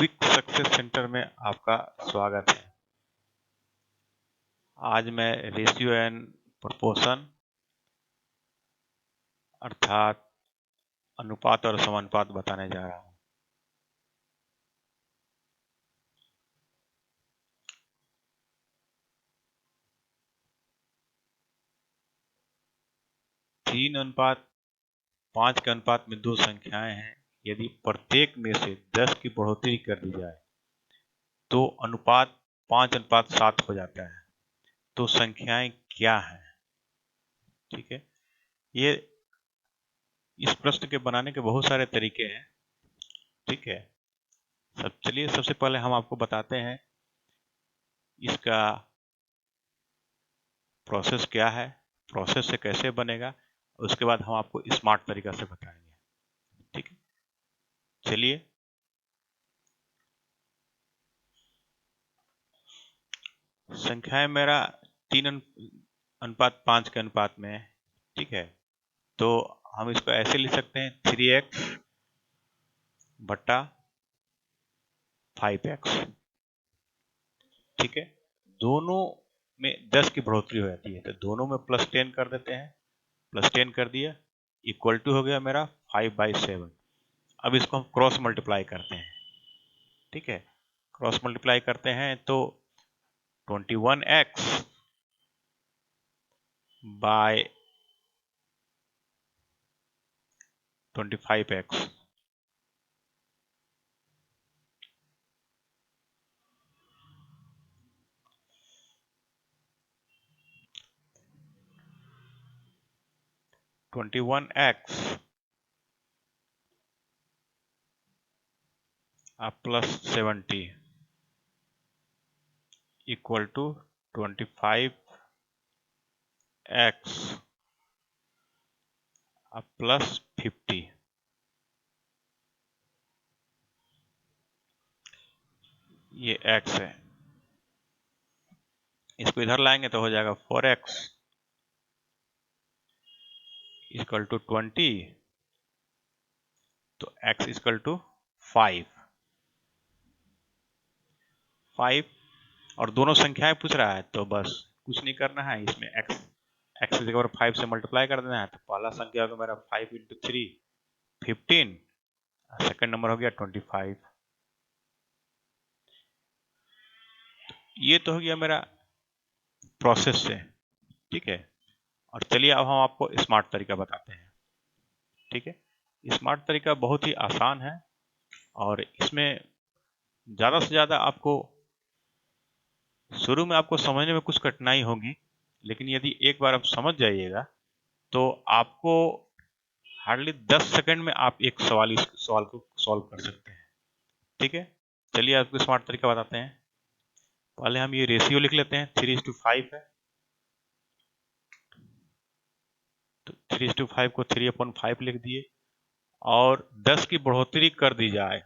Quick success centre में आपका स्वागत है। आज मैं रेशियो एंड प्रोपोर्शन अर्थात अनुपात और समानुपात बताने जा रहा हूं। तीन अनुपात 5 के अनुपात में दो संख्याएं हैं। यदि प्रत्येक में से 10 की बढ़ोतरी कर दी जाए तो अनुपात 5:7 हो जाता है। तो संख्याएं क्या हैं? ठीक है, ये इस प्रश्न के बनाने के बहुत सारे तरीके हैं। ठीक है, चलिए सबसे पहले हम आपको बताते हैं इसका प्रोसेस क्या है, प्रोसेस से कैसे बनेगा, उसके बाद हम आपको स्मार्ट तरीका से बताएंगे। ठीक है, चलिए संख्याएं मेरा 3:5 के अनुपात में है। ठीक है, तो हम इसको ऐसे लिख सकते हैं 3x बट्टा 5x। ठीक है, दोनों में 10 की बढ़ोतरी हो जाती है तो दोनों में +10 कर देते हैं। +10 कर दिया, इक्वल टू हो गया मेरा 5/7। अब इसको हम क्रॉस मल्टीप्लाई करते हैं। ठीक है, क्रॉस मल्टीप्लाई करते हैं तो 21x bye 25x। x +70 equal to 25x +50। ये x है, इसको इधर लाएंगे तो हो जाएगा 4x इक्वल टू 20, तो x इक्वल टू 5 और दोनों संख्याएं पूछ रहा है तो बस कुछ नहीं करना है। इसमें x की जगह 5 से मल्टीप्लाई कर देना है। तो पहला संख्या होगा मेरा 5 × 3 15, सेकंड नंबर हो गया 25। ये तो हो गया मेरा प्रोसेस से। ठीक है, और चलिए अब हम आपको स्मार्ट तरीका बताते हैं। ठीक है, स्मार्ट तरीका बहुत ही आसान है और इसमें ज़्यादा से ज़्यादा आपको शुरू में आपको समझने में कुछ कठिनाई होगी, लेकिन यदि एक बार आप समझ जाइएगा तो आपको हार्डली 10 सेकंड में आप एक सवाल को सॉल्व कर सकते हैं। ठीक है, चलिए आपको स्मार्ट तरीका बताते हैं। पहले हम ये रेशियो लिख लेते हैं, 3:5 है तो 3:5 को 3/5 लिख दिए और 10 की बढ़ोतरी कर दी जाए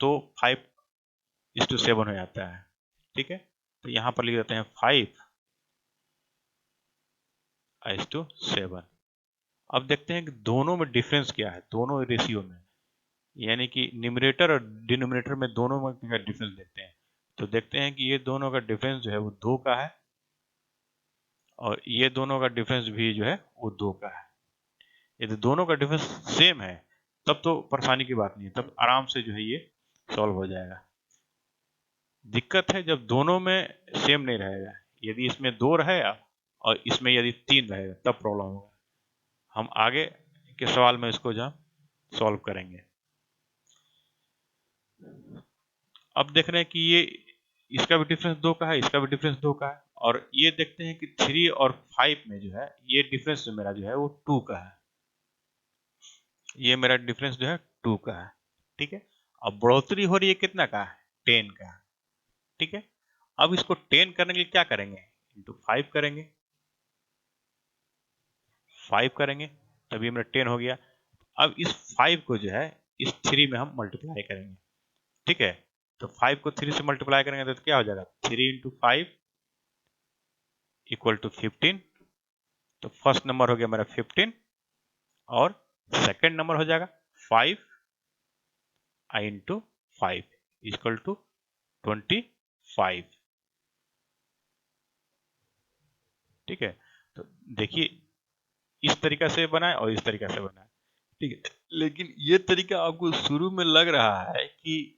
तो 5:7 हो जाता है। ठीक है, तो यहां पर लिख देते हैं 5:7। अब देखते हैं कि दोनों में डिफरेंस क्या है, दोनों रेशियो में, यानी कि न्यूमरेटर और डिनोमिनेटर में दोनों में क्या डिफरेंस देखते हैं। तो देखते हैं कि ये दोनों का डिफरेंस जो है वो 2 का है और ये दोनों का डिफरेंस भी जो है वो 2 का है। यदि दोनों का डिफरेंस सेम है तब तो परेशानी की बात नहीं है, तब आराम से जो है ये सॉल्व हो जाएगा। दिक्कत है जब दोनों में सेम नहीं रहेगा, यदि इसमें 2 रहेगा और इसमें यदि 3 रहेगा तब प्रॉब्लम होगा। हम आगे के सवाल में इसको जो सॉल्व करेंगे। अब देख रहे हैं कि ये इसका भी डिफरेंस 2 का है, इसका भी डिफरेंस 2 का है और ये देखते हैं कि 3 और 5 में जो है ये डिफरेंस जो मेरा जो है वो 2 का है। ये मेरा डिफरेंस जो है 2 का है। ठीक है, अब बढ़ोतरी हो रही है कितना का? 10 का। ठीक है, अब इसको 10 करने के लिए क्या करेंगे? इंटू 5 करेंगे, 5 करेंगे तभी मेरा 10 हो गया। अब इस 5 को जो है इस 3 में हम मल्टीप्लाई करेंगे। ठीक है, तो 5 को 3 से मल्टीप्लाई करेंगे तो क्या हो जाएगा? 3 × 5 इक्वल टू 15। तो फर्स्ट नंबर हो गया मेरा 15 और सेकंड नंबर हो जाएगा 5 × 5 इक्वल टू 25। ठीक है, तो देखिए इस तरीका से बनाए और इस तरीका से बनाए। ठीक है, लेकिन ये तरीका आपको शुरू में लग रहा है कि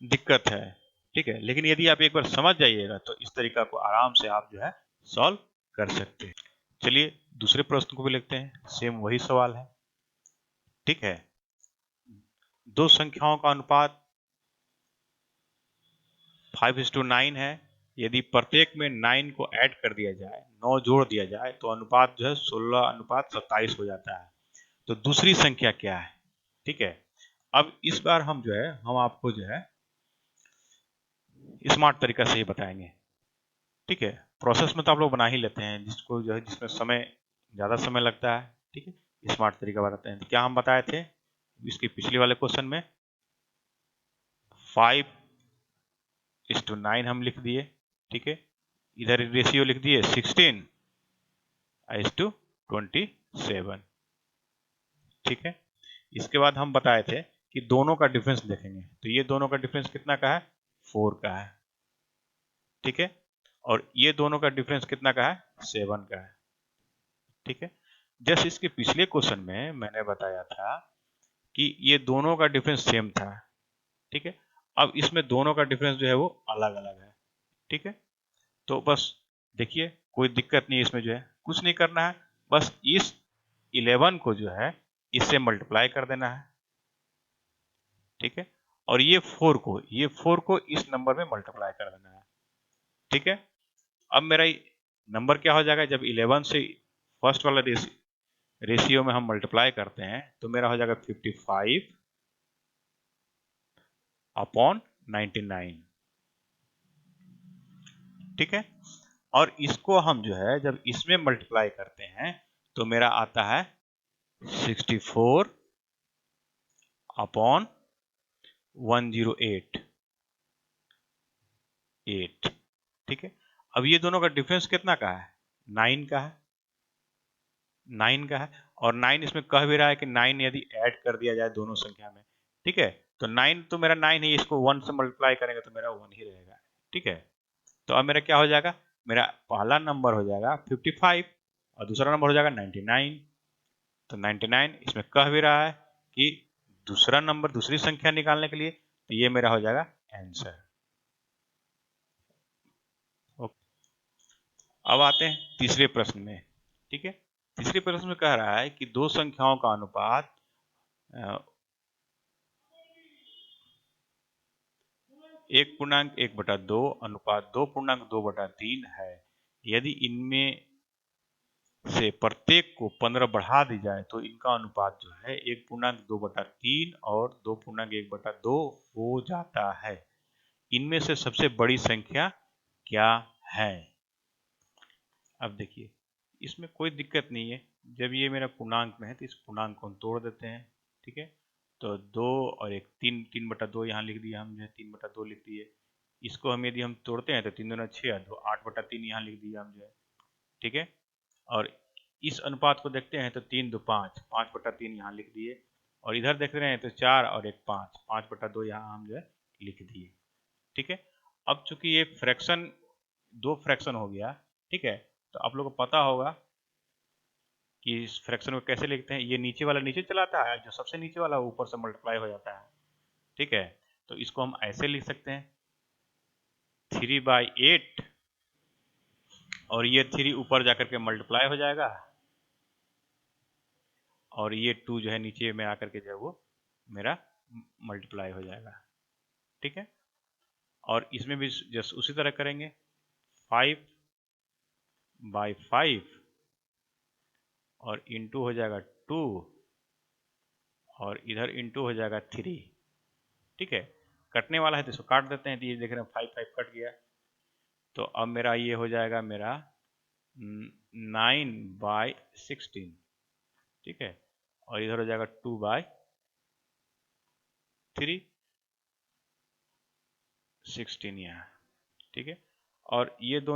दिक्कत है। ठीक है, लेकिन यदि आप एक बार समझ जाइएगा तो इस तरीका को आराम से आप जो है सॉल्व कर सकते हैं। चलिए दूसरे प्रश्न को भी लिखते हैं, सेम वही सवाल है। ठीक है, दो संख्याओं का अनुपात 5:9 है। यदि प्रत्येक में 9 को ऐड कर दिया जाए, 9 जोड़ दिया जाए, तो अनुपात जो है 16:27 हो जाता है। तो दूसरी संख्या क्या है? ठीक है, अब इस बार हम जो है हम आपको जो है स्मार्ट तरीका से ही बताएंगे। ठीक है, प्रोसेस में तो आप लोग बना ही लेते हैं, जिसको जो है जिसमें समय ज़्यादा समय लगता है। ठीक है, स्मार्ट तरीका बताते हैं। तो क्या हम बताए थे इसके पिछले वाले क्वेश्चन में? 5:9 हम लिख दिए। ठीक है, इधर रेशियो लिख दिए 16:27। ठीक है, इसके बाद हम बताए थे कि दोनों का डिफरेंस देखेंगे, तो ये दोनों का डिफरेंस कितना का है? 4 का है। ठीक है, और ये दोनों का डिफरेंस कितना का है? 7 का है। ठीक है, जैसे इसके पिछले क्वेश्चन में मैंने बताया था कि ये दोनों का डिफरेंस सेम था। ठीक है, अब इसमें दोनों का डिफरेंस जो है वो अलग अलग है। ठीक है, तो बस देखिए कोई दिक्कत नहीं है इसमें, जो है कुछ नहीं करना है, बस इस 11 को जो है इससे मल्टीप्लाई कर देना है। ठीक है, और ये 4 को इस नंबर में मल्टीप्लाई कर देना है। ठीक है, अब मेरा नंबर क्या हो जाएगा? जब 11 से फर्स्ट वाला रेशियो में हम मल्टीप्लाई करते हैं तो मेरा हो जाएगा 55/99। ठीक है, और इसको हम जो है जब इसमें मल्टीप्लाई करते हैं तो मेरा आता है 64/108। ठीक है, अब ये दोनों का डिफरेंस कितना का है? 9 का है। 9 का है, और 9 इसमें कह भी रहा है कि 9 यदि ऐड कर दिया जाए दोनों संख्या में। ठीक है, तो 9 तो मेरा 9 है, इसको 1 से मल्टीप्लाई करेंगे तो मेरा 1 ही रहेगा। ठीक है, तो अब मेरा क्या हो जाएगा? मेरा पहला नंबर हो जाएगा 55 और दूसरा नंबर हो जाएगा 99। तो 99 इसमें कह भी रहा है कि दूसरा नंबर, दूसरी संख्या निकालने के लिए, तो ये मेरा हो जाएगा आंसर। अब आते हैं तीसरे प्रश्न में। ठीक है, तीसरे प्रश्न में कह रहा है कि दो संख्याओं का अनुपात 1:1/2 अनुपात 2:2/3 है। यदि इनमें से प्रत्येक को 15 बढ़ा दी जाए तो इनका अनुपात जो है 1:2/3 और 2:1/2 हो जाता है। इनमें से सबसे बड़ी संख्या क्या है? अब देखिए इसमें कोई दिक्कत नहीं है, जब ये मेरा पूर्णांक में है तो इस पूर्णांक को हम तोड़ देते हैं। ठीक है, तो 2 और 1, 3/2 यहाँ लिख दिया हम, जो है 3/2 लिख दिए। इसको हम यदि हम तोड़ते हैं तो 3 दूना 6 और 8/3 यहाँ लिख दिया हम, जो है। ठीक है, और इस अनुपात को देखते हैं तो 3 2 5, 5/3 यहाँ लिख दिए, और इधर देख रहे हैं तो 4 और 1 5, 5/2 यहाँ हम जो है लिख दिए। ठीक है, अब चूंकि ये फ्रैक्शन दो फ्रैक्शन हो गया, ठीक है, तो आप लोगों को पता होगा कि इस फ्रैक्शन को कैसे लिखते हैं। ये नीचे वाला नीचे चलाता है, जो सबसे नीचे वाला ऊपर से मल्टीप्लाई हो जाता है। ठीक है, तो इसको हम ऐसे लिख सकते हैं 3/8, और ये 3 ऊपर जाकर के मल्टीप्लाई हो जाएगा, और ये 2 जो है नीचे में आकर के जो है वो मेरा मल्टीप्लाई हो जाएगा। ठीक है, और इसमें भी जस्ट उसी तरह करेंगे 5/5 और इंटू हो जाएगा 2 और इधर इंटू हो जाएगा 3। ठीक है, कटने वाला है तो इसको काट देते हैं, तो ये देख रहे हैं 5 कट गया। तो अब मेरा ये हो जाएगा मेरा 9/16। ठीक है, और इधर हो जाएगा 2/3, 16 यहाँ। ठीक है, और ये दोनों